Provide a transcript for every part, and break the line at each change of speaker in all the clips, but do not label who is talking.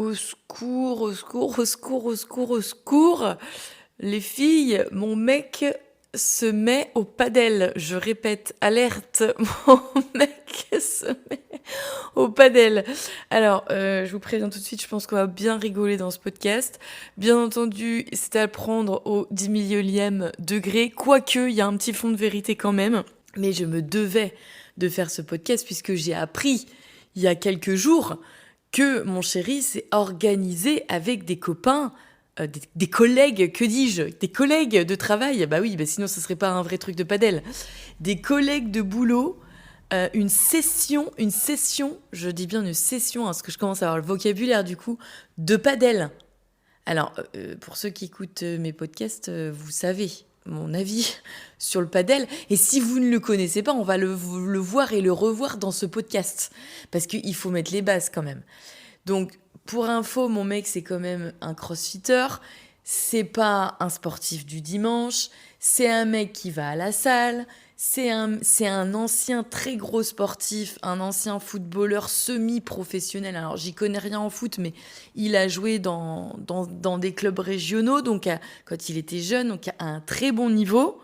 Au secours, au secours, au secours, au secours, au secours. Les filles, mon mec se met au padel. Je répète, alerte, mon mec se met au padel. Alors, je vous préviens tout de suite, je pense qu'on va bien rigoler dans ce podcast. Bien entendu, c'est à prendre au 10 millionième degré, quoique il y a un petit fond de vérité quand même. Mais je me devais de faire ce podcast puisque j'ai appris il y a quelques jours que mon chéri s'est organisé avec des copains, des collègues, que dis-je, des collègues de travail. Bah oui, bah sinon ce serait pas un vrai truc de padel. Des collègues de boulot, une session, je dis bien une session, hein, parce que je commence à avoir le vocabulaire du coup, de padel. Alors, pour ceux qui écoutent mes podcasts, vous savez mon avis sur le padel. Et si vous ne le connaissez pas, on va le voir et le revoir dans ce podcast. Parce qu'il faut mettre les bases quand même. Donc, pour info, mon mec, c'est quand même un crossfitter. C'est pas un sportif du dimanche. C'est un mec qui va à la salle. C'est un ancien très gros sportif, un ancien footballeur semi-professionnel. Alors, j'y connais rien en foot, mais il a joué dans des clubs régionaux, donc quand il était jeune, donc à un très bon niveau.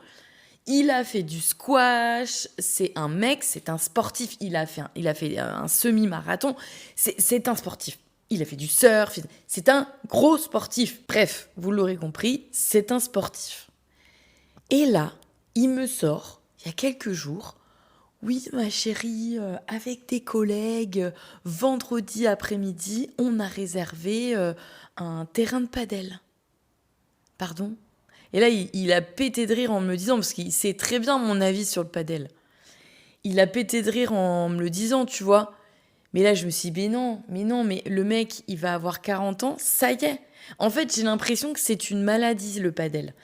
Il a fait du squash, c'est un mec, c'est un sportif, il a fait un semi-marathon, c'est un sportif. Il a fait du surf, c'est un gros sportif. Bref, vous l'aurez compris, c'est un sportif. Et là, il me sort, il y a quelques jours, oui ma chérie, avec des collègues, vendredi après-midi, on a réservé un terrain de padel. Pardon ? Et là, il a pété de rire en me le disant, parce qu'il sait très bien mon avis sur le padel. Il a pété de rire en me le disant, tu vois. Mais là, je me suis dit, mais non, mais le mec, il va avoir 40 ans, ça y est. En fait, j'ai l'impression que c'est une maladie, le padel.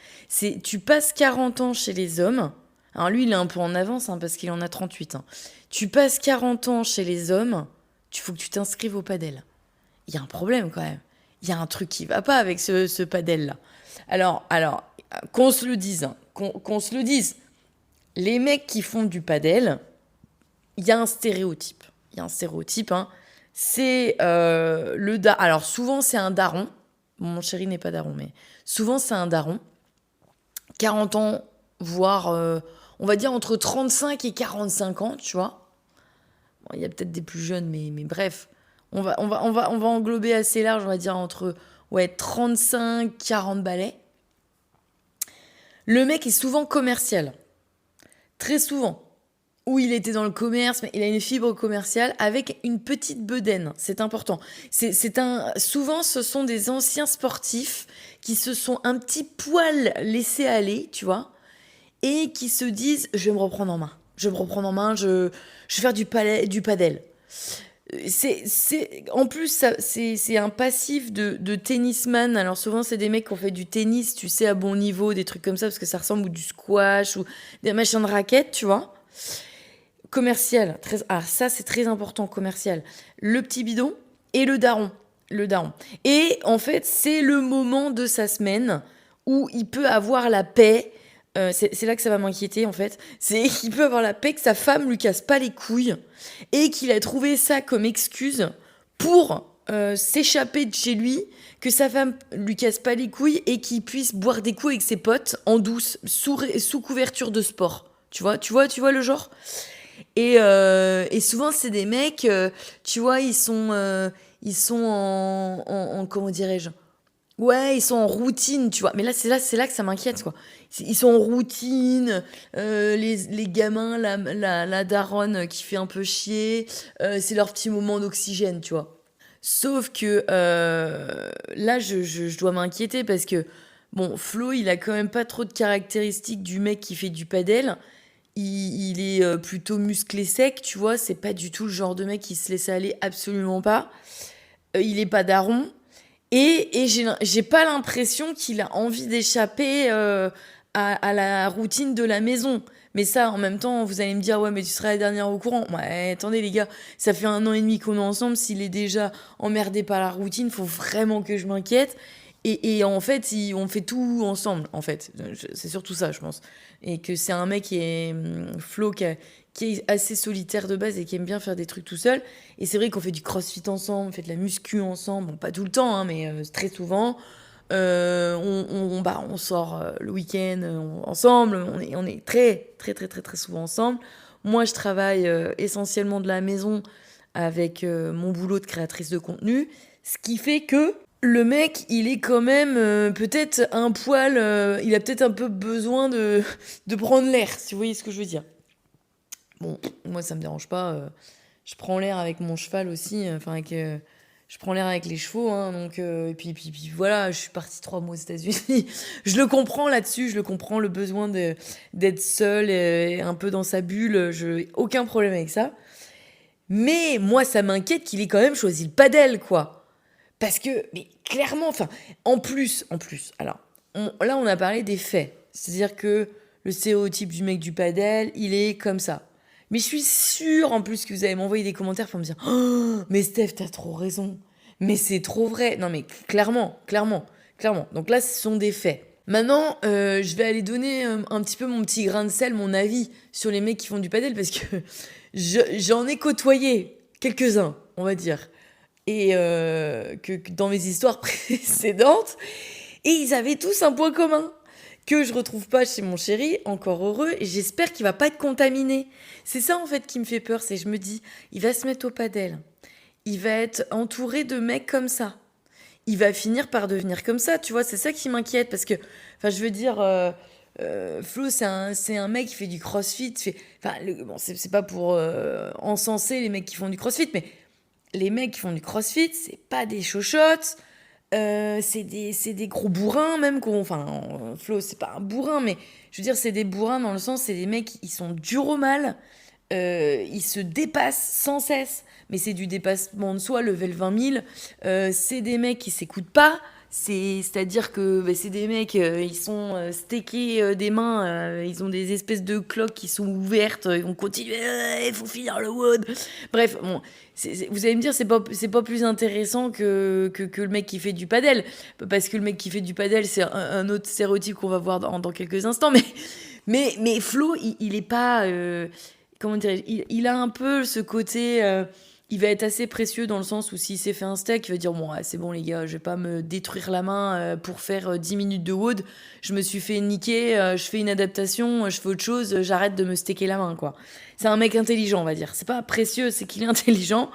Tu passes 40 ans chez les hommes. Alors lui, il est un peu en avance, hein, parce qu'il en a 38. Hein. Tu passes 40 ans chez les hommes, il faut que tu t'inscrives au padel. Il y a un problème quand même. Il y a un truc qui va pas avec ce padel-là. Alors, qu'on se le dise, hein, qu'on se le dise. Les mecs qui font du padel, il y a un stéréotype. Il y a un stéréotype, hein. C'est alors, souvent, c'est un daron. Mon chéri n'est pas daron, mais souvent, c'est un daron. 40 ans, voire, on va dire, entre 35 et 45 ans, tu vois. Bon, il y a peut-être des plus jeunes, mais bref. On va englober assez large, on va dire, entre 35, 40 balais. Le mec est souvent commercial. Très souvent. Ou il était dans le commerce, mais il a une fibre commerciale avec une petite bedaine. C'est important. Souvent, ce sont des anciens sportifs qui se sont un petit poil laissés aller, tu vois, et qui se disent, je vais me reprendre en main. Je vais faire du padel. En plus, c'est un passif de tennisman. Alors souvent, c'est des mecs qui ont fait du tennis, tu sais, à bon niveau, des trucs comme ça, parce que ça ressemble ou du squash ou des machins de raquettes, tu vois. Commercial. Ça, c'est très important, commercial. Le petit bidon et le daron. Et en fait, c'est le moment de sa semaine où il peut avoir la paix. C'est là que ça va m'inquiéter en fait. C'est qu'il peut avoir la paix que sa femme lui casse pas les couilles et qu'il a trouvé ça comme excuse pour s'échapper de chez lui, que sa femme lui casse pas les couilles et qu'il puisse boire des coups avec ses potes en douce, sous couverture de sport. Tu vois le genre. Et souvent c'est des mecs, tu vois, ils sont en comment dirais-je. Ouais, ils sont en routine, tu vois. Mais là, c'est là que ça m'inquiète, quoi. Ils sont en routine, les gamins, la daronne qui fait un peu chier, c'est leur petit moment d'oxygène, tu vois. Sauf que là, je dois m'inquiéter parce que, bon, Flo, il a quand même pas trop de caractéristiques du mec qui fait du padel. Il est plutôt musclé sec, tu vois. C'est pas du tout le genre de mec qui se laisse aller, absolument pas. Il est pas daron. Et j'ai pas l'impression qu'il a envie d'échapper à la routine de la maison. Mais ça, en même temps, vous allez me dire, ouais, mais tu seras la dernière au courant. Ouais, attendez, les gars, ça fait 1 an et demi qu'on est ensemble. S'il est déjà emmerdé par la routine, faut vraiment que je m'inquiète. Et en fait, on fait tout ensemble, en fait. C'est surtout ça, je pense. Et que c'est un mec Flo, qui qui est assez solitaire de base et qui aime bien faire des trucs tout seul. Et c'est vrai qu'on fait du crossfit ensemble, on fait de la muscu ensemble, bon, pas tout le temps, hein, mais très souvent. On sort le week-end ensemble, on est très, très, très, très, très souvent ensemble. Moi, je travaille essentiellement de la maison avec mon boulot de créatrice de contenu, ce qui fait que le mec, il est quand même peut-être un poil, il a peut-être un peu besoin de prendre l'air, si vous voyez ce que je veux dire. Bon, moi, ça me dérange pas. Je prends l'air avec mon cheval aussi, enfin, je prends l'air avec les chevaux, hein, donc, et puis voilà, je suis partie 3 mois aux États-Unis. Je le comprends là-dessus, je le comprends, le besoin d'être seul et un peu dans sa bulle, je aucun problème avec ça. Mais moi, ça m'inquiète qu'il ait quand même choisi le padel, quoi. Parce que, mais clairement, enfin, en plus, alors, là, on a parlé des faits. C'est-à-dire que le stéréotype du mec du padel, il est comme ça. Mais je suis sûre, en plus, que vous allez m'envoyer des commentaires pour me dire Oh, mais Steph, t'as trop raison. Mais c'est trop vrai. Non, mais clairement, clairement, clairement. Donc là, ce sont des faits. Maintenant, je vais aller donner un petit peu mon petit grain de sel, mon avis sur les mecs qui font du padel, parce que j'en ai côtoyé quelques-uns, on va dire, et que dans mes histoires précédentes, et ils avaient tous un point commun que je retrouve pas chez mon chéri, encore heureux, et j'espère qu'il va pas être contaminé. C'est ça en fait qui me fait peur, c'est je me dis, il va se mettre au padel, il va être entouré de mecs comme ça, il va finir par devenir comme ça, tu vois, c'est ça qui m'inquiète, parce que, enfin, je veux dire, Flo, c'est un mec qui fait du crossfit, enfin, bon, c'est pas pour encenser les mecs qui font du crossfit, mais les mecs qui font du crossfit, c'est pas des chochottes, c'est des gros bourrins même, enfin, Flo, c'est pas un bourrin, mais je veux dire, c'est des bourrins dans le sens, c'est des mecs, ils sont durs au mal, ils se dépassent sans cesse, mais c'est du dépassement de soi, level 20 000. C'est des mecs qui s'écoutent pas. C'est-à-dire que c'est des mecs, ils sont stekés des mains, ils ont des espèces de cloques qui sont ouvertes, ils vont continuer, il faut finir le wood. Bref, bon, vous allez me dire, c'est pas plus intéressant que le mec qui fait du padel, parce que le mec qui fait du padel, c'est un autre stéréotype qu'on va voir dans quelques instants, mais Flo, il est pas... comment dire, il a un peu ce côté, il va être assez précieux dans le sens où s'il s'est fait un steak, il va dire bon, ouais, c'est bon les gars, je vais pas me détruire la main pour faire 10 minutes de wood, je me suis fait niquer, je fais une adaptation, je fais autre chose, j'arrête de me steaker la main, quoi. C'est un mec intelligent, on va dire. C'est pas précieux, c'est qu'il est intelligent.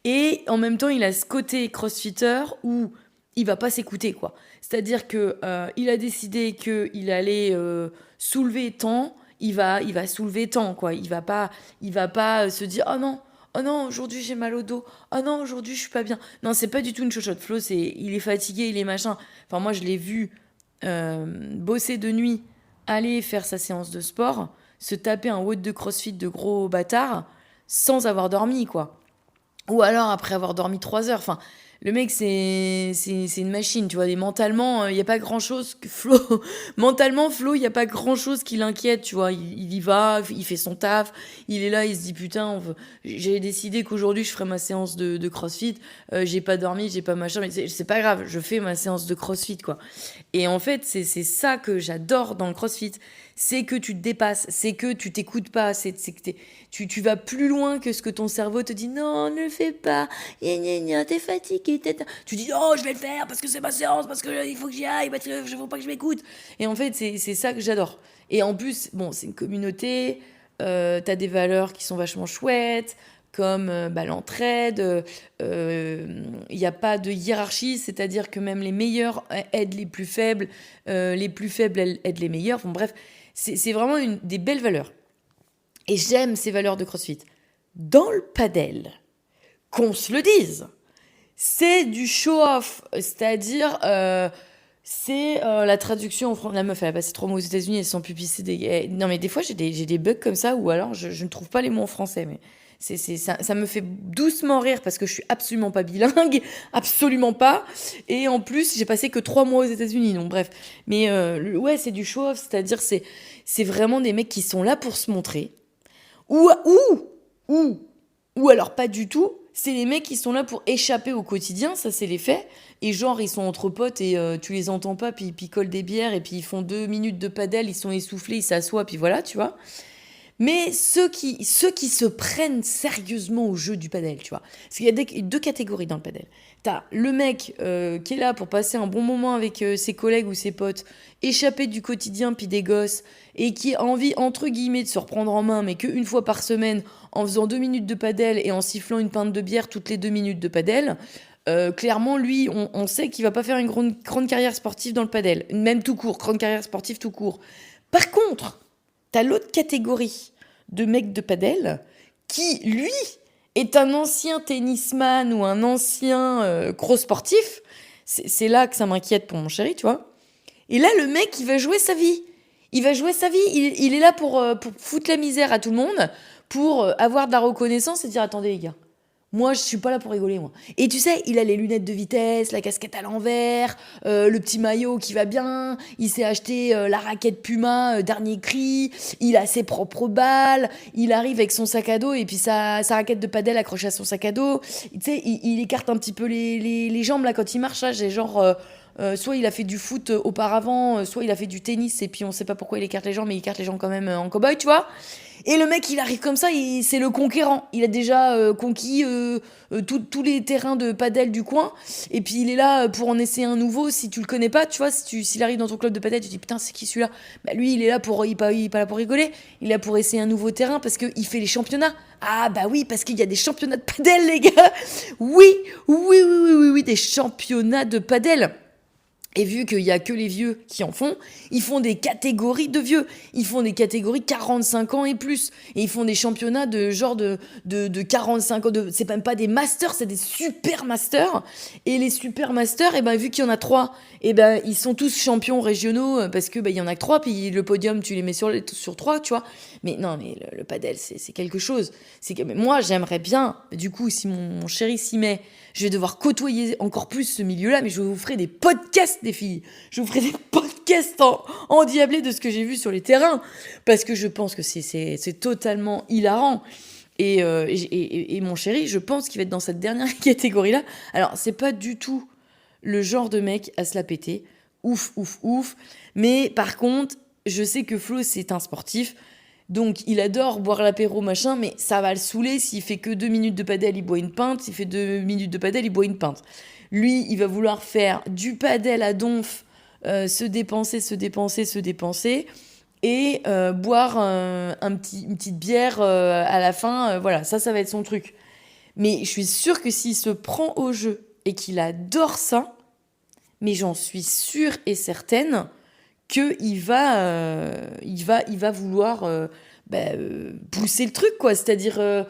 Et en même temps, il a ce côté crossfitter où il va pas s'écouter, quoi. C'est-à-dire que il a décidé qu'il allait soulever tant, il va soulever tant, quoi. Il va pas se dire oh non, aujourd'hui j'ai mal au dos, oh non, aujourd'hui je suis pas bien. Non, c'est pas du tout une chochotte. Flo, il est fatigué, il est machin. Enfin, moi, je l'ai vu bosser de nuit, aller faire sa séance de sport, se taper un WOD de crossfit de gros bâtard sans avoir dormi, quoi. Ou alors après avoir dormi 3 heures. Enfin, le mec, c'est une machine, tu vois. Et mentalement, il n'y a pas grand-chose que Flo... mentalement, Flo, il n'y a pas grand-chose qui l'inquiète, tu vois. Il y va, il fait son taf. Il est là, il se dit, putain, j'ai décidé qu'aujourd'hui, je ferai ma séance de crossfit. J'ai pas dormi, j'ai pas machin. Mais c'est pas grave, je fais ma séance de crossfit, quoi. Et en fait, c'est ça que j'adore dans le crossfit. C'est que tu te dépasses, c'est que tu t'écoutes pas, c'est que tu vas plus loin que ce que ton cerveau te dit non, ne le fais pas, gna gna gna, t'es fatigué, tu dis oh, je vais le faire parce que c'est ma séance, parce que il faut que j'y aille, parce que je veux pas que je m'écoute. Et en fait, c'est ça que j'adore. Et en plus, bon, c'est une communauté, t'as des valeurs qui sont vachement chouettes, comme l'entraide, il n'y a pas de hiérarchie, c'est-à-dire que même les meilleurs aident les plus faibles aident les meilleurs, bon bref, c'est vraiment des belles valeurs. Et j'aime ces valeurs de CrossFit. Dans le padel, qu'on se le dise, c'est du show-off, c'est-à-dire c'est la traduction en français. La meuf, elle a passé 3 mois aux États-Unis, elle s'en pupille. Non, mais des fois, j'ai des bugs comme ça, ou alors je ne trouve pas les mots en français, mais ça me fait doucement rire parce que je suis absolument pas bilingue, absolument pas. Et en plus, j'ai passé que 3 mois aux États-Unis, donc bref. Mais ouais, c'est du show-off, c'est-à-dire c'est vraiment des mecs qui sont là pour se montrer. Ou alors pas du tout. C'est les mecs qui sont là pour échapper au quotidien, ça c'est les faits. Et genre, ils sont entre potes et tu les entends pas, puis ils picolent des bières, et puis ils font 2 minutes de padel, ils sont essoufflés, ils s'assoient, puis voilà, tu vois. Mais ceux qui se prennent sérieusement au jeu du padel, tu vois. Parce qu'il y a deux catégories dans le padel. T'as le mec qui est là pour passer un bon moment avec ses collègues ou ses potes, échapper du quotidien puis des gosses, et qui a envie, entre guillemets, de se reprendre en main, mais qu'une fois par semaine, en faisant 2 minutes de padel et en sifflant une pinte de bière toutes les 2 minutes de padel. Clairement, lui, on sait qu'il va pas faire une grande carrière sportive dans le padel. Même tout court, grande carrière sportive tout court. Par contre, t'as l'autre catégorie de mecs de padel qui, lui, est un ancien tennisman ou un ancien gros sportif. C'est là que ça m'inquiète pour mon chéri, tu vois. Et là, le mec, il va jouer sa vie. Il va jouer sa vie. Il est là pour foutre la misère à tout le monde, pour avoir de la reconnaissance et dire, attendez les gars, moi, je suis pas là pour rigoler, moi. Et tu sais, il a les lunettes de vitesse, la casquette à l'envers, le petit maillot qui va bien. Il s'est acheté la raquette Puma, dernier cri. Il a ses propres balles. Il arrive avec son sac à dos et puis sa raquette de padel accrochée à son sac à dos. Tu sais, il écarte un petit peu les jambes là quand il marche. Là, j'ai genre... soit il a fait du foot auparavant, soit il a fait du tennis et puis on sait pas pourquoi il écarte les jambes, mais il écarte les jambes quand même en cow-boy, tu vois. Et le mec, il arrive comme ça, c'est le conquérant. Il a déjà conquis tous les terrains de padel du coin. Et puis il est là pour en essayer un nouveau. Si tu le connais pas, tu vois, s'il arrive dans ton club de padel, tu te dis putain, c'est qui celui-là? Bah lui, il est là il est pas là pour rigoler. Il est là pour essayer un nouveau terrain parce qu'il fait les championnats. Ah bah oui, parce qu'il y a des championnats de padel, les gars. Oui, des championnats de padel. Et vu qu'il n'y a que les vieux qui en font, ils font des catégories de vieux. Ils font des catégories 45 ans et plus. Et ils font des championnats de genre de 45 ans. C'est même pas des masters, c'est des super masters. Et les super masters, et ben, vu qu'il y en a 3, et ben, ils sont tous champions régionaux parce que il y en a que 3. Puis le podium, tu les mets sur 3, tu vois. Mais non, mais le padel, c'est quelque chose. Moi, j'aimerais bien, du coup, si mon chéri s'y met, je vais devoir côtoyer encore plus ce milieu-là, mais je vous ferai des podcasts, des filles. Je vous ferai des podcasts endiablés de ce que j'ai vu sur les terrains, parce que je pense que c'est totalement hilarant. Et mon chéri, je pense qu'il va être dans cette dernière catégorie-là. Alors, c'est pas du tout le genre de mec à se la péter. Ouf. Mais par contre, je sais que Flo, c'est un sportif. Donc, il adore boire l'apéro, machin, mais ça va le saouler. S'il fait que 2 minutes de padel, il boit une pinte. S'il fait 2 minutes de padel, il boit une pinte. Lui, il va vouloir faire du padel à donf, se dépenser, et boire une petite bière à la fin. Voilà, ça va être son truc. Mais je suis sûre que s'il se prend au jeu et qu'il adore ça, mais j'en suis sûre et certaine qu'il va vouloir pousser le truc, quoi. C'est-à-dire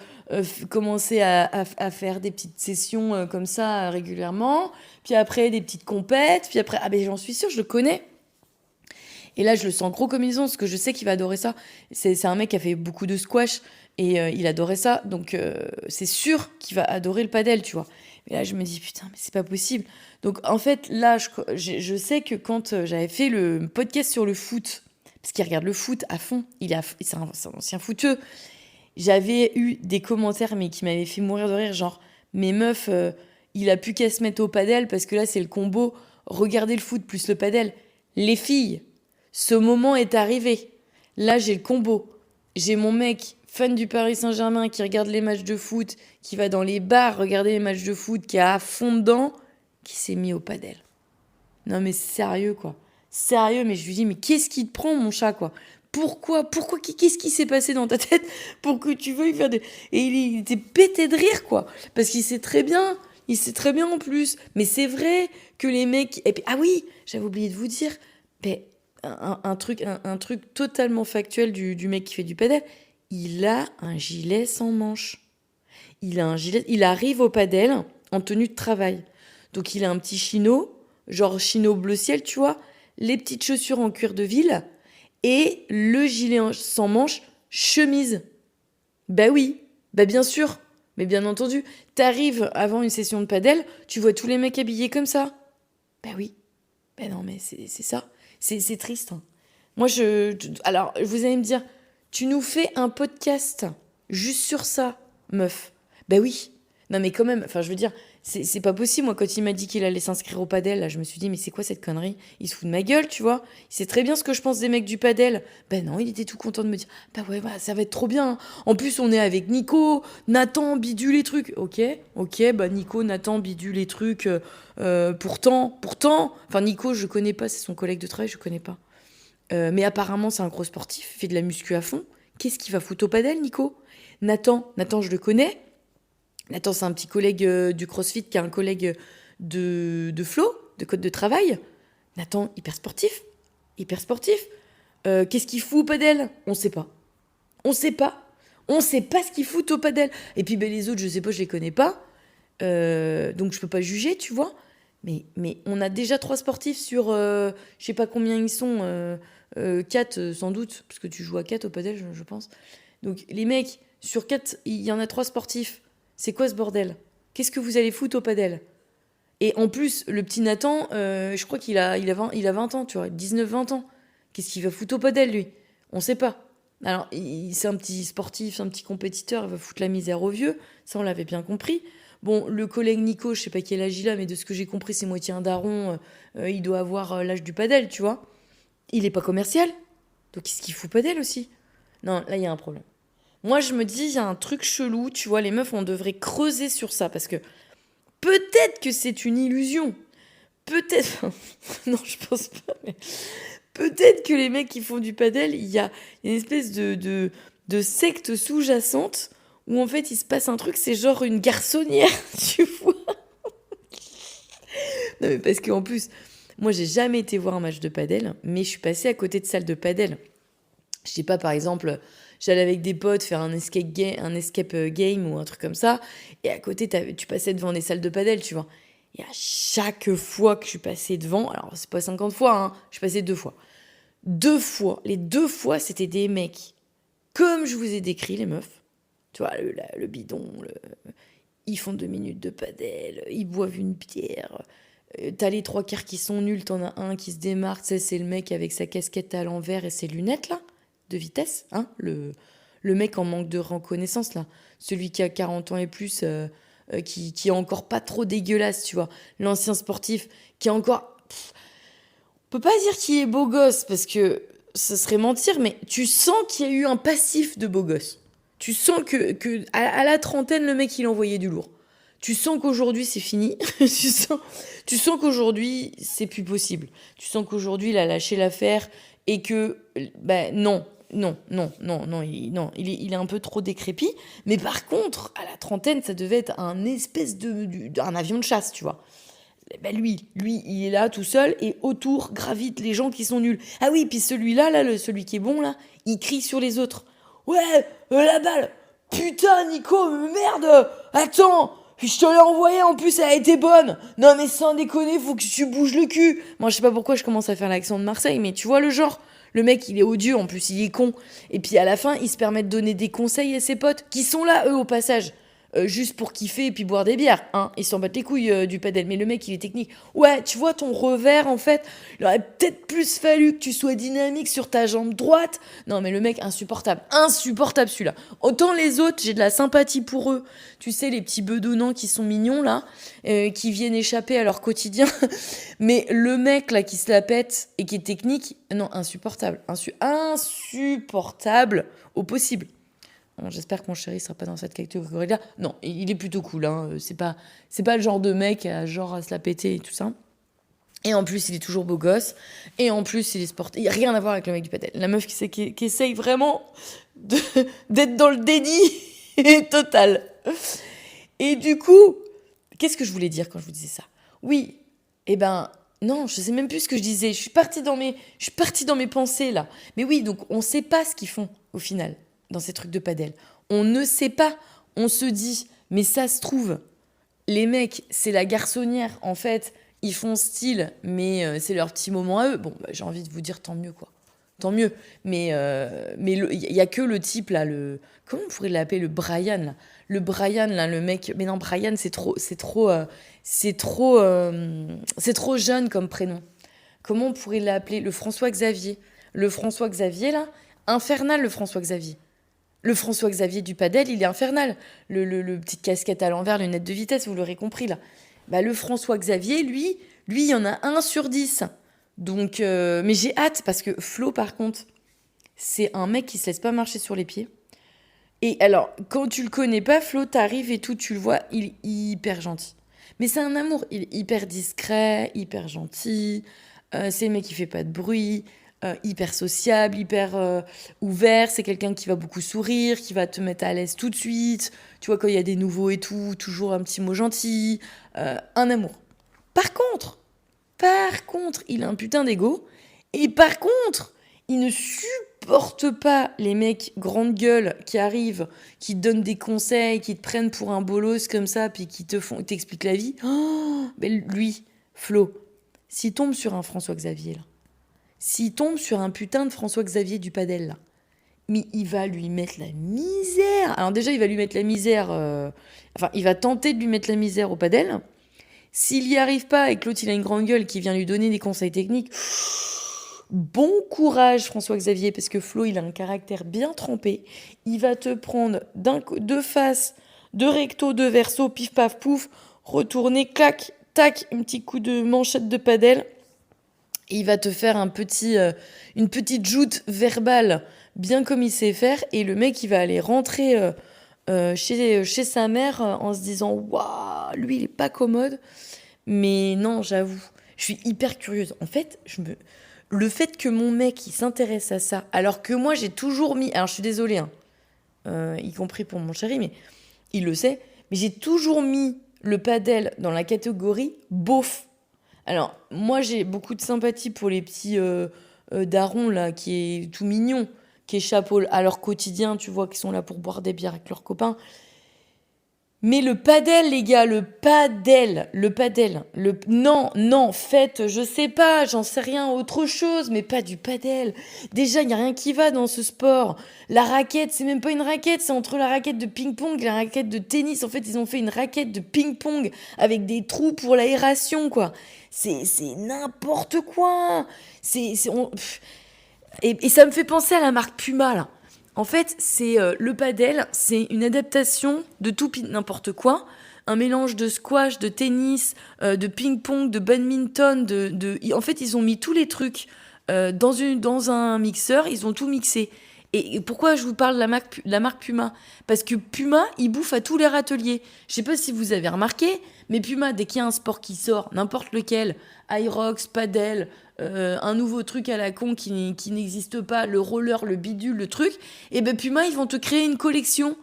commencer à faire des petites sessions comme ça régulièrement, puis après des petites compètes, puis après, ah ben j'en suis sûre, je le connais. Et là, je le sens gros comme ils ont, parce que je sais qu'il va adorer ça. C'est un mec qui a fait beaucoup de squash, et il adorait ça, donc c'est sûr qu'il va adorer le padel, tu vois. Mais là, je me dis, putain, mais c'est pas possible. Donc, en fait, là, je sais que quand j'avais fait le podcast sur le foot, parce qu'il regarde le foot à fond, c'est un ancien footeux, j'avais eu des commentaires, mais qui m'avaient fait mourir de rire, genre, mais meuf, il a plus qu'à se mettre au padel, parce que là, c'est le combo, regardez le foot plus le padel. Les filles, ce moment est arrivé. Là, j'ai le combo. J'ai mon mec fan du Paris Saint-Germain qui regarde les matchs de foot, qui va dans les bars regarder les matchs de foot, qui est à fond dedans, qui s'est mis au padel. Non mais sérieux quoi. Sérieux, mais je lui dis, mais qu'est-ce qui te prend mon chat quoi? Pourquoi qu'est-ce qui s'est passé dans ta tête pour que tu veuilles faire des... Et il était pété de rire quoi. Parce qu'il sait très bien en plus. Mais c'est vrai que les mecs... Et puis, ah oui, j'avais oublié de vous dire, mais un truc totalement factuel du mec qui fait du padel, il a un gilet sans manches. Il arrive au padel en tenue de travail. Donc il a un petit chino, genre chino bleu ciel, tu vois, les petites chaussures en cuir de ville et le gilet sans manches, chemise. Bah oui, bah bien sûr, mais bien entendu. T'arrives avant une session de padel, tu vois tous les mecs habillés comme ça. Bah oui, bah non mais c'est ça. C'est triste. Hein. Moi, alors, vous allez me dire, tu nous fais un podcast juste sur ça, meuf. Ben oui. Non, mais quand même, enfin, je veux dire, C'est pas possible. Moi, quand il m'a dit qu'il allait s'inscrire au padel, là, je me suis dit, mais c'est quoi cette connerie? Il se fout de ma gueule, tu vois? Il sait très bien ce que je pense des mecs du padel. Ben non, il était tout content de me dire, bah ouais, bah, ça va être trop bien, hein. En plus, on est avec Nico, Nathan, bidule les trucs. Ok, bah Nico, Nathan, bidule les trucs. Pourtant, enfin Nico, je connais pas, c'est son collègue de travail, je connais pas. Mais apparemment, c'est un gros sportif, il fait de la muscu à fond. Qu'est-ce qu'il va foutre au padel, Nico? Nathan, je le connais. Nathan, c'est un petit collègue du CrossFit qui est un collègue de Flo, de code de travail. Nathan, hyper sportif. Hyper sportif. Qu'est-ce qu'il fout au padel? On sait pas. On sait pas. On sait pas ce qu'ils foutent au padel. Et puis ben, les autres, je sais pas, je les connais pas. Donc je peux pas juger, tu vois. Mais on a déjà 3 sportifs sur je sais pas combien ils sont. 4 sans doute, parce que tu joues à 4 au padel, je pense. Donc les mecs, sur 4, il y en a 3 sportifs. C'est quoi ce bordel? Qu'est-ce que vous allez foutre au padel? Et en plus, le petit Nathan, je crois qu'il a 20 ans, tu vois, 19-20 ans. Qu'est-ce qu'il va foutre au padel, lui? On sait pas. Alors, c'est un petit sportif, c'est un petit compétiteur, il va foutre la misère aux vieux. Ça, on l'avait bien compris. Bon, le collègue Nico, je sais pas quel âge il a, mais de ce que j'ai compris, c'est moitié un daron. Il doit avoir l'âge du padel, tu vois. Il est pas commercial. Donc, qu'est-ce qu'il fout padel aussi? Non, là, il y a un problème. Moi, je me dis, il y a un truc chelou, tu vois, les meufs, on devrait creuser sur ça, parce que peut-être que c'est une illusion. Peut-être. Non, je pense pas, mais peut-être que les mecs qui font du padel, il y a une espèce de secte sous-jacente où en fait il se passe un truc, c'est genre une garçonnière, tu vois. Non, mais parce qu'en plus, moi j'ai jamais été voir un match de padel, mais je suis passée à côté de salles de padel. Je sais pas, par exemple, j'allais avec des potes faire un escape game ou un truc comme ça, et à côté, tu passais devant des salles de padel, tu vois. Et à chaque fois que je suis passée devant, alors c'est pas 50 fois, hein, je suis passée 2 fois. 2 fois, les 2 fois, c'était des mecs, comme je vous ai décrit, les meufs. Tu vois, le bidon, ils font 2 minutes de padel, ils boivent une bière. T'as les 3 quarts qui sont nuls, t'en as un qui se démarque, tu sais, c'est le mec avec sa casquette à l'envers et ses lunettes, là, de vitesse, hein, le mec en manque de reconnaissance, là. Celui qui a 40 ans et plus, qui est encore pas trop dégueulasse, tu vois. L'ancien sportif, qui est encore... On peut pas dire qu'il est beau gosse, parce que ce serait mentir, mais tu sens qu'il y a eu un passif de beau gosse. Tu sens que à la trentaine, le mec, il envoyait du lourd. Tu sens qu'aujourd'hui, c'est fini. Tu sens qu'aujourd'hui, c'est plus possible. Tu sens qu'aujourd'hui, il a lâché l'affaire et que, ben non, il est un peu trop décrépit. Mais par contre, à la trentaine, ça devait être un espèce d'un avion de chasse, tu vois. Ben lui, il est là tout seul et autour gravitent les gens qui sont nuls. Ah oui, puis celui-là, celui qui est bon, là, il crie sur les autres. Ouais, la balle. Putain, Nico, merde. Attends, je te l'ai envoyée, en plus, elle a été bonne. Non, mais sans déconner, faut que tu bouges le cul. Moi, je sais pas pourquoi je commence à faire l'accent de Marseille, mais tu vois le genre. Le mec, il est odieux, en plus, il est con. Et puis à la fin, il se permet de donner des conseils à ses potes, qui sont là, eux, au passage. Juste pour kiffer et puis boire des bières, hein. Ils s'en battent les couilles du padel, mais le mec il est technique. Ouais, tu vois ton revers en fait, il aurait peut-être plus fallu que tu sois dynamique sur ta jambe droite. Non mais le mec insupportable celui-là. Autant les autres, j'ai de la sympathie pour eux. Tu sais les petits bedonnants qui sont mignons là, qui viennent échapper à leur quotidien. Mais le mec là qui se la pète et qui est technique, non insupportable, insupportable au possible. Bon, j'espère que mon chéri sera pas dans cette catégorie-là. Non, il est plutôt cool, hein. C'est pas le genre de mec à se la péter et tout ça. Et en plus, il est toujours beau gosse. Et en plus, il est sportif. Il n'y a rien à voir avec le mec du padel. La meuf qui essaye vraiment d'être dans le déni total. Et du coup, qu'est-ce que je voulais dire quand je vous disais ça? Oui, eh ben, non, je sais même plus ce que je disais. Je suis partie dans mes pensées, là. Mais oui, donc on sait pas ce qu'ils font, au final, dans ces trucs de padel. On ne sait pas. On se dit, mais ça se trouve, les mecs, c'est la garçonnière, en fait. Ils font style, mais c'est leur petit moment à eux. Bon, bah, j'ai envie de vous dire tant mieux, quoi. Tant mieux. Mais il y a que le type, là, comment on pourrait l'appeler, le Brian, là. Le Brian, là, le mec... Mais non, Brian, c'est trop jeune comme prénom. Comment on pourrait l'appeler? Le François Xavier. Le François Xavier, là. Infernal, le François Xavier. Le François-Xavier du padel, il est infernal. Le petite casquette à l'envers, lunettes de vitesse, vous l'aurez compris là. Bah, le François-Xavier, lui, il y en a 1 sur 10. Donc, mais j'ai hâte parce que Flo, par contre, c'est un mec qui se laisse pas marcher sur les pieds. Et alors, quand tu le connais pas, Flo, t'arrives et tout, tu le vois, il est hyper gentil. Mais c'est un amour, il est hyper discret, hyper gentil. C'est le mec qui fait pas de bruit, hyper sociable, hyper ouvert. C'est quelqu'un qui va beaucoup sourire, qui va te mettre à l'aise tout de suite. Tu vois, quand il y a des nouveaux et tout, toujours un petit mot gentil. Un amour. Par contre, il a un putain d'ego. Et par contre, il ne supporte pas les mecs grande gueule qui arrivent, qui te donnent des conseils, qui te prennent pour un bolos comme ça, puis qui t'expliquent la vie. Oh, mais lui, Flo, s'il tombe sur un François-Xavier, là, s'il tombe sur un putain de François-Xavier du padel, là, mais il va lui mettre la misère. Alors déjà, il va lui mettre la misère... Enfin, il va tenter de lui mettre la misère au padel. S'il y arrive pas et que l'autre il a une grande gueule qui vient lui donner des conseils techniques, bon courage François-Xavier, parce que Flo il a un caractère bien trempé. Il va te prendre de face, de recto, de verso, pif paf pouf, retourner, clac, tac, un petit coup de manchette de padel. Et il va te faire une petite joute verbale bien comme il sait faire. Et le mec il va aller rentrer chez sa mère en se disant waouh, lui il est pas commode. Mais non, j'avoue, je suis hyper curieuse. En fait, le fait que mon mec il s'intéresse à ça, alors que moi j'ai toujours mis, alors je suis désolée, hein, y compris pour mon chéri, mais il le sait, mais j'ai toujours mis le padel dans la catégorie beauf. Alors moi j'ai beaucoup de sympathie pour les petits darons là, qui est tout mignon, qui échappent à leur quotidien, tu vois, qui sont là pour boire des bières avec leurs copains. Mais le padel, les gars, le padel. Non, faites, je sais pas, j'en sais rien, autre chose, mais pas du padel. Déjà, il y a rien qui va dans ce sport. La raquette, c'est même pas une raquette, c'est entre la raquette de ping-pong et la raquette de tennis. En fait, ils ont fait une raquette de ping-pong avec des trous pour l'aération, quoi. C'est n'importe quoi. Et ça me fait penser à la marque Puma, là. En fait, le padel, c'est une adaptation de tout n'importe quoi, un mélange de squash, de tennis, de ping-pong, de badminton, en fait, ils ont mis tous les trucs dans un mixeur, ils ont tout mixé. Et pourquoi je vous parle de la marque Puma? Parce que Puma, il bouffe à tous les râteliers. Je sais pas si vous avez remarqué, mais Puma, dès qu'il y a un sport qui sort, n'importe lequel, Aerox, padel, un nouveau truc à la con qui n'existe pas, le roller, le bidule, le truc, et ben Puma, ils vont te créer une collection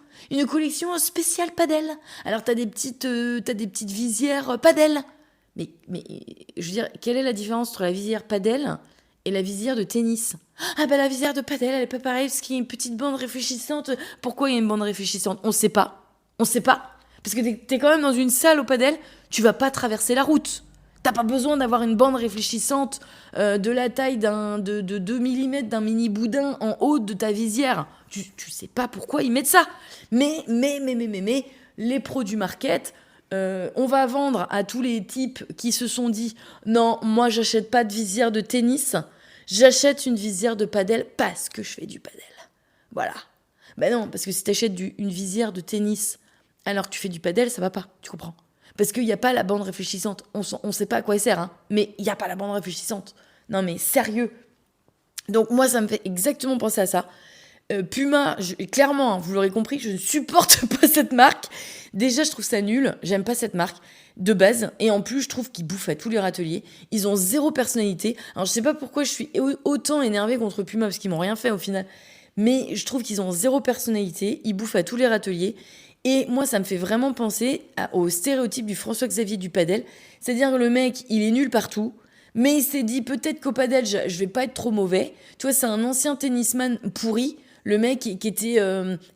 spéciale padel. Alors t'as des petites visières padel. Mais je veux dire, quelle est la différence entre la visière padel et la visière de tennis? Ah bah la visière de padel, elle est pas pareille parce qu'il y a une petite bande réfléchissante. Pourquoi il y a une bande réfléchissante? On sait pas. On sait pas. Parce que t'es quand même dans une salle au padel, tu vas pas traverser la route. T'as pas besoin d'avoir une bande réfléchissante de la taille de 2 millimètres d'un mini boudin en haut de ta visière. Tu sais pas pourquoi ils mettent ça. Mais, les pros du market, on va vendre à tous les types qui se sont dit non, moi j'achète pas de visière de tennis, j'achète une visière de padel parce que je fais du padel. Voilà. Ben non, parce que si t'achètes une visière de tennis alors que tu fais du padel, ça va pas, tu comprends? Parce qu'il n'y a pas la bande réfléchissante. On sait pas à quoi elle sert, hein, mais il n'y a pas la bande réfléchissante. Non mais sérieux. Donc moi, ça me fait exactement penser à ça. Puma, clairement, hein, vous l'aurez compris, je ne supporte pas cette marque. Déjà, je trouve ça nul. J'aime pas cette marque de base. Et en plus, je trouve qu'ils bouffent à tous les râteliers. Ils ont zéro personnalité. Alors, je sais pas pourquoi je suis autant énervée contre Puma, parce qu'ils m'ont rien fait au final. Mais je trouve qu'ils ont zéro personnalité. Ils bouffent à tous les râteliers. Et moi, ça me fait vraiment penser au stéréotype du François-Xavier du padel. C'est-à-dire que le mec, il est nul partout. Mais il s'est dit, peut-être qu'au padel, je vais pas être trop mauvais. Tu vois, c'est un ancien tennisman pourri. Le mec qui était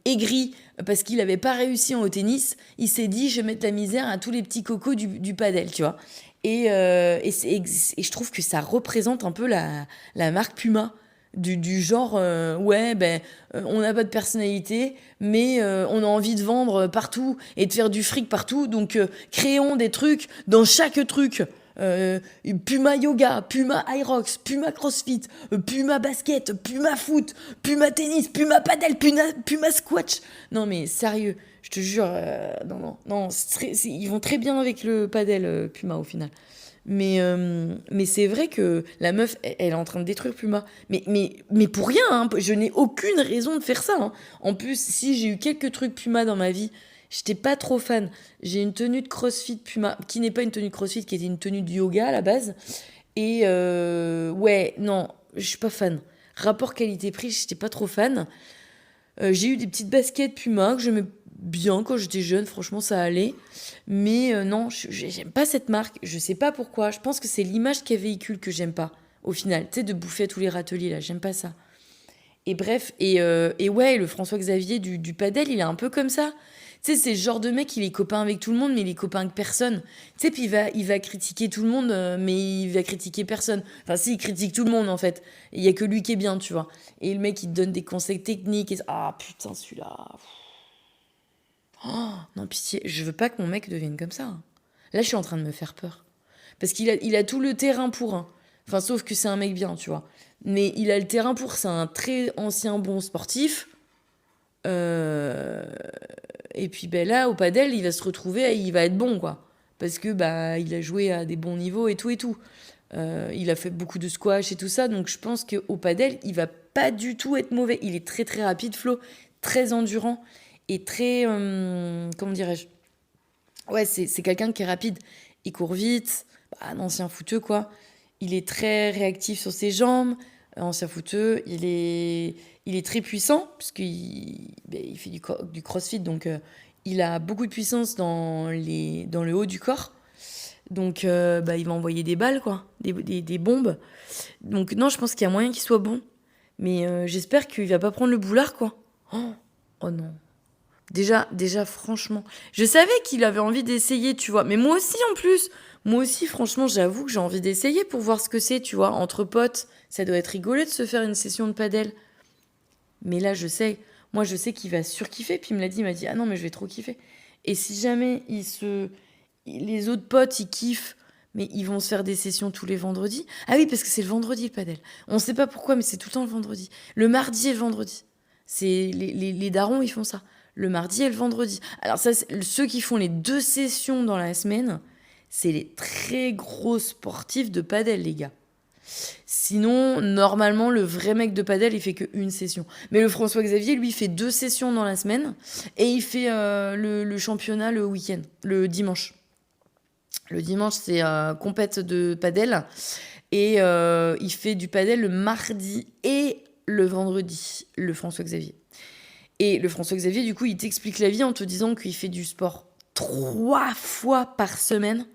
aigri parce qu'il n'avait pas réussi au tennis, il s'est dit, je vais mettre la misère à tous les petits cocos du padel, tu vois. Et je trouve que ça représente un peu la marque Puma. Du genre, ouais, on n'a pas de personnalité, mais on a envie de vendre partout et de faire du fric partout, donc créons des trucs dans chaque truc. Puma Yoga, Puma Aerox, Puma CrossFit, Puma Basket, Puma Foot, Puma Tennis, Puma Padel, Puma Squash. Non mais sérieux, je te jure, non, ils vont très bien avec le padel, Puma au final. Mais c'est vrai que la meuf, elle est en train de détruire Puma. Mais pour rien, hein, je n'ai aucune raison de faire ça. Hein. En plus, si j'ai eu quelques trucs Puma dans ma vie, j'étais pas trop fan. J'ai une tenue de CrossFit Puma, qui n'est pas une tenue de CrossFit, qui était une tenue de yoga à la base. Et ouais, non, je suis pas fan. Rapport qualité-prix, j'étais pas trop fan. J'ai eu des petites baskets Puma que j'aimais bien quand j'étais jeune, franchement ça allait. Mais non, j'aime pas cette marque, je sais pas pourquoi. Je pense que c'est l'image qu'elle véhicule que j'aime pas, au final. Tu sais, de bouffer à tous les râteliers là, j'aime pas ça. Et bref, et ouais, le François-Xavier du padel, il est un peu comme ça. Tu sais, c'est le genre de mec, il est copain avec tout le monde, mais il est copain avec personne. Tu sais, puis il va critiquer tout le monde, mais il va critiquer personne. Enfin, si, il critique tout le monde, en fait. Il y a que lui qui est bien, tu vois. Et le mec, il te donne des conseils techniques. Ah, putain, celui-là. Oh, non, pitié. Je veux pas que mon mec devienne comme ça. Hein. Là, je suis en train de me faire peur. Parce qu'il a tout le terrain pour. Hein. Enfin, sauf que c'est un mec bien, tu vois. Mais il a le terrain pour. C'est un très ancien bon sportif. Et puis ben là, au padel, il va se retrouver, il va être bon, quoi. Parce que bah, il a joué à des bons niveaux et tout et tout. Il a fait beaucoup de squash et tout ça, donc je pense qu'au padel, il va pas du tout être mauvais. Il est très très rapide, Flo, très endurant et très... comment dirais-je? Ouais, c'est quelqu'un qui est rapide. Il court vite, bah, un ancien footeux, quoi. Il est très réactif sur ses jambes, ancien footeux. Il est très puissant, puisqu'il il fait du crossfit, donc il a beaucoup de puissance dans le haut du corps. Donc bah, il va envoyer des balles, quoi, des bombes. Donc non, je pense qu'il y a moyen qu'il soit bon. Mais j'espère qu'il va pas prendre le boulard, quoi. Oh non. Déjà, franchement, je savais qu'il avait envie d'essayer, tu vois. Mais moi aussi, en plus. Moi aussi, franchement, j'avoue que j'ai envie d'essayer pour voir ce que c'est, tu vois. Entre potes, ça doit être rigolo de se faire une session de padel. Mais là, je sais qu'il va surkiffer. Puis il m'a dit, ah non, mais je vais trop kiffer. Et si jamais les autres potes, ils kiffent, mais ils vont se faire des sessions tous les vendredis. Ah oui, parce que c'est le vendredi, le padel. On ne sait pas pourquoi, mais c'est tout le temps le vendredi. Le mardi et le vendredi. C'est les darons, ils font ça. Le mardi et le vendredi. Alors ça, ceux qui font les 2 sessions dans la semaine, c'est les très gros sportifs de padel, les gars. Sinon, normalement, le vrai mec de padel, il fait qu'une session. Mais le François-Xavier, lui, il fait 2 sessions dans la semaine et il fait le championnat le week-end, le dimanche. Le dimanche, c'est compète de padel et il fait du padel le mardi et le vendredi, le François-Xavier. Et le François-Xavier, du coup, il t'explique la vie en te disant qu'il fait du sport 3 fois par semaine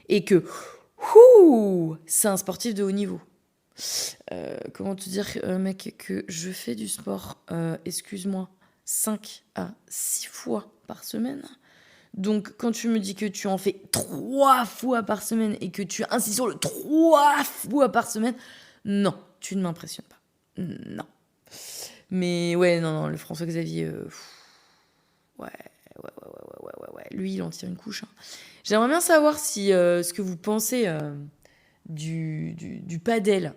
et que c'est un sportif de haut niveau. Comment te dire, mec, que je fais du sport, excuse-moi, 5 à 6 fois par semaine. Donc, quand tu me dis que tu en fais 3 fois par semaine et que tu insistes sur le 3 fois par semaine, non, tu ne m'impressionnes pas. Non. Mais ouais, non, le François-Xavier, ouais. Lui, il en tire une couche. Hein. J'aimerais bien savoir si ce que vous pensez du padel.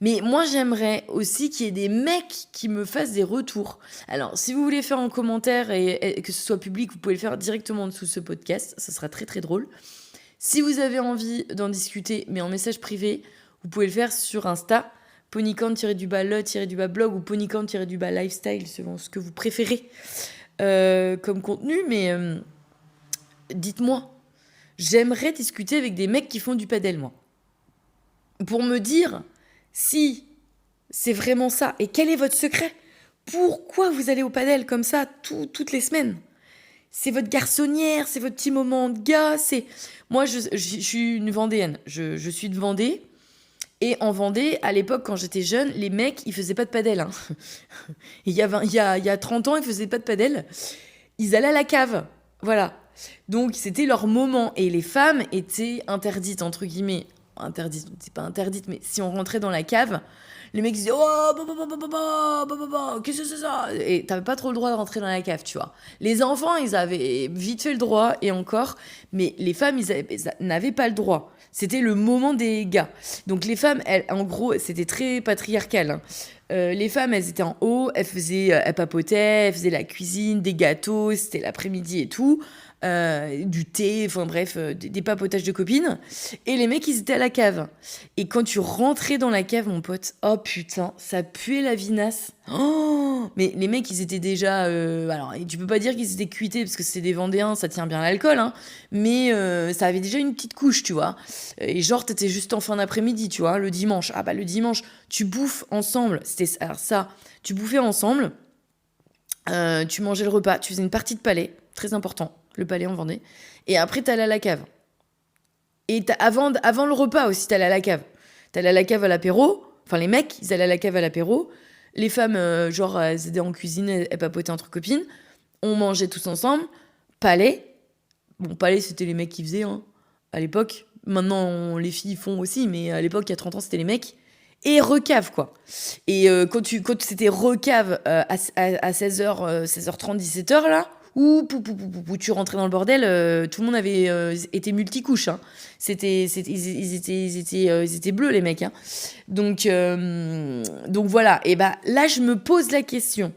Mais moi, j'aimerais aussi qu'il y ait des mecs qui me fassent des retours. Alors, si vous voulez faire en commentaire et que ce soit public, vous pouvez le faire directement en dessous de ce podcast. Ça sera très, très drôle. Si vous avez envie d'en discuter, mais en message privé, vous pouvez le faire sur Insta. Ponycan-le-blog ou ponycan-lifestyle selon ce que vous préférez comme contenu. Mais dites-moi, j'aimerais discuter avec des mecs qui font du padel, moi. Pour me dire si c'est vraiment ça. Et quel est votre secret? Pourquoi vous allez au padel comme ça toutes les semaines? C'est votre garçonnière, c'est votre petit moment de gars. Moi, je suis une Vendéenne. Je suis de Vendée. Et en Vendée, à l'époque, quand j'étais jeune, les mecs, ils faisaient pas de padel. Hein. Il y a 30 ans, ils faisaient pas de padel. Ils allaient à la cave. Voilà. Donc, c'était leur moment. Et les femmes étaient interdites, entre guillemets, interdite, c'est pas interdite, mais si on rentrait dans la cave, les mecs disaient oh qu'est-ce que c'est ça, et t'avais pas trop le droit de rentrer dans la cave, tu vois. Les enfants, ils avaient vite fait le droit et encore, mais les femmes, ils n'avaient pas le droit. C'était le moment des gars. Donc les femmes, elles, en gros, c'était très patriarcal, hein. Les femmes, elles étaient en haut, elles papotaient, elles faisaient la cuisine, des gâteaux, c'était l'après-midi et tout, du thé, enfin bref, des papotages de copines. Et les mecs, ils étaient à la cave. Et quand tu rentrais dans la cave, mon pote, oh putain, ça puait la vinasse. Oh, mais les mecs, ils étaient déjà... alors, tu peux pas dire qu'ils étaient cuités, parce que c'est des Vendéens, ça tient bien l'alcool, hein, mais ça avait déjà une petite couche, tu vois. Et genre, t'étais juste en fin d'après-midi, tu vois, le dimanche. Ah bah le dimanche, tu bouffes ensemble. Alors ça, tu bouffais ensemble, tu mangeais le repas, tu faisais une partie de palais, très important, le palais en Vendée, et après t'allais à la cave. Et avant le repas aussi, t'allais à la cave. T'allais à la cave à l'apéro, enfin les mecs, ils allaient à la cave à l'apéro, les femmes, genre, elles étaient en cuisine, elles papotaient entre copines, on mangeait tous ensemble, palais. Bon, palais, c'était les mecs qui faisaient, hein, à l'époque. Maintenant, les filles font aussi, mais à l'époque, il y a 30 ans, c'était les mecs. Et recave, quoi. Et quand c'était recave à 16h, 16h30, 17h, là, où tu rentrais dans le bordel, tout le monde avait été multicouche, hein. Ils étaient bleus, les mecs, hein. Donc voilà. Et bah là, je me pose la question.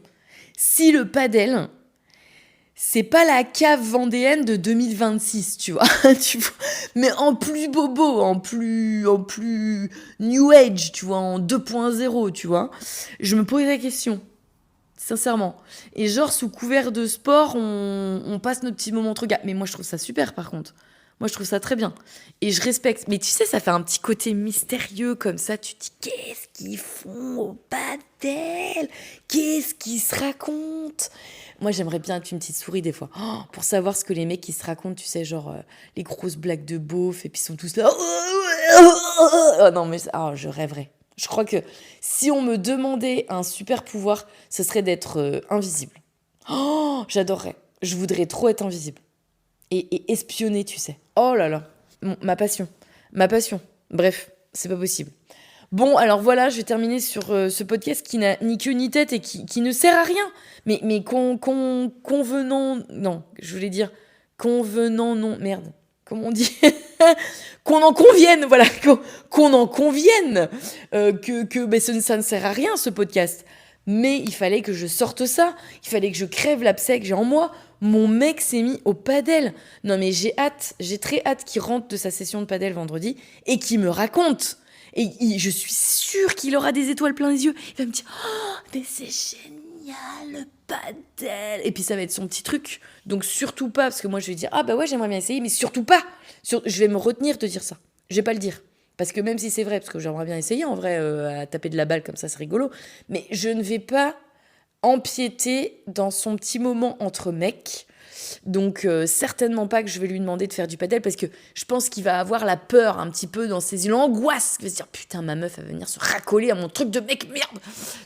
Si le padel, c'est pas la cave vendéenne de 2026, tu vois. Mais en plus bobo, en plus new age, tu vois, en 2.0, tu vois. Je me pose la question, sincèrement. Et genre, sous couvert de sport, on passe nos petits moments entre gars. Mais moi, je trouve ça super, par contre. Moi, je trouve ça très bien. Et je respecte. Mais tu sais, ça fait un petit côté mystérieux comme ça. Tu te dis, qu'est-ce qu'ils font au padel ? Qu'est-ce qu'ils se racontent ? Moi, j'aimerais bien être une petite souris des fois. Oh, pour savoir ce que les mecs, ils se racontent, tu sais, genre les grosses blagues de beauf. Et puis, ils sont tous là. Oh non, mais je rêverais. Je crois que si on me demandait un super pouvoir, ce serait d'être invisible. Oh, j'adorerais. Je voudrais trop être invisible. Et espionner, tu sais. Oh là là. Ma passion. Bref, c'est pas possible. Bon, alors voilà, je vais terminer sur ce podcast qui n'a ni queue ni tête et qui ne sert à rien. Mais convenons... Non, je voulais dire convenant non... Merde, comment on dit qu'on en convienne, voilà, qu'on en convienne, que ça ne sert à rien, ce podcast. Mais il fallait que je sorte ça, il fallait que je crève l'abcès que j'ai en moi. Mon mec s'est mis au padel. Non mais j'ai très hâte qu'il rentre de sa session de padel vendredi et qu'il me raconte. Et je suis sûre qu'il aura des étoiles plein les yeux. Il va me dire « Oh, mais c'est génial, le padel !» Et puis ça va être son petit truc. Donc surtout pas, parce que moi je vais dire « Ah bah ouais, j'aimerais bien essayer, mais surtout pas !» Je vais me retenir de dire ça. Je vais pas le dire. Parce que même si c'est vrai, parce que j'aimerais bien essayer en vrai, à taper de la balle comme ça, c'est rigolo. Mais je ne vais pas empiéter dans son petit moment entre mecs. Donc certainement pas que je vais lui demander de faire du padel, parce que je pense qu'il va avoir la peur un petit peu dans ses yeux, l'angoisse, il va se dire putain, ma meuf elle va venir se racoler à mon truc de mec, merde.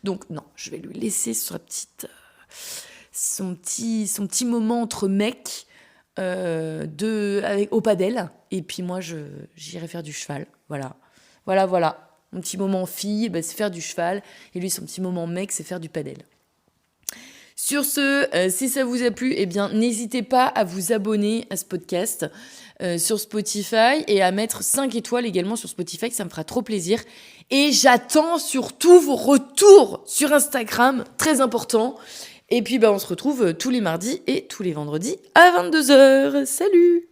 Donc non, je vais lui laisser son petit moment entre mecs au padel, et puis moi j'irai faire du cheval. Voilà. Mon petit moment fille, c'est faire du cheval, et lui son petit moment mec, c'est faire du padel. Sur ce, si ça vous a plu, eh bien, n'hésitez pas à vous abonner à ce podcast sur Spotify et à mettre 5 étoiles également sur Spotify, ça me fera trop plaisir. Et j'attends surtout vos retours sur Instagram, très important. Et puis, on se retrouve tous les mardis et tous les vendredis à 22h. Salut!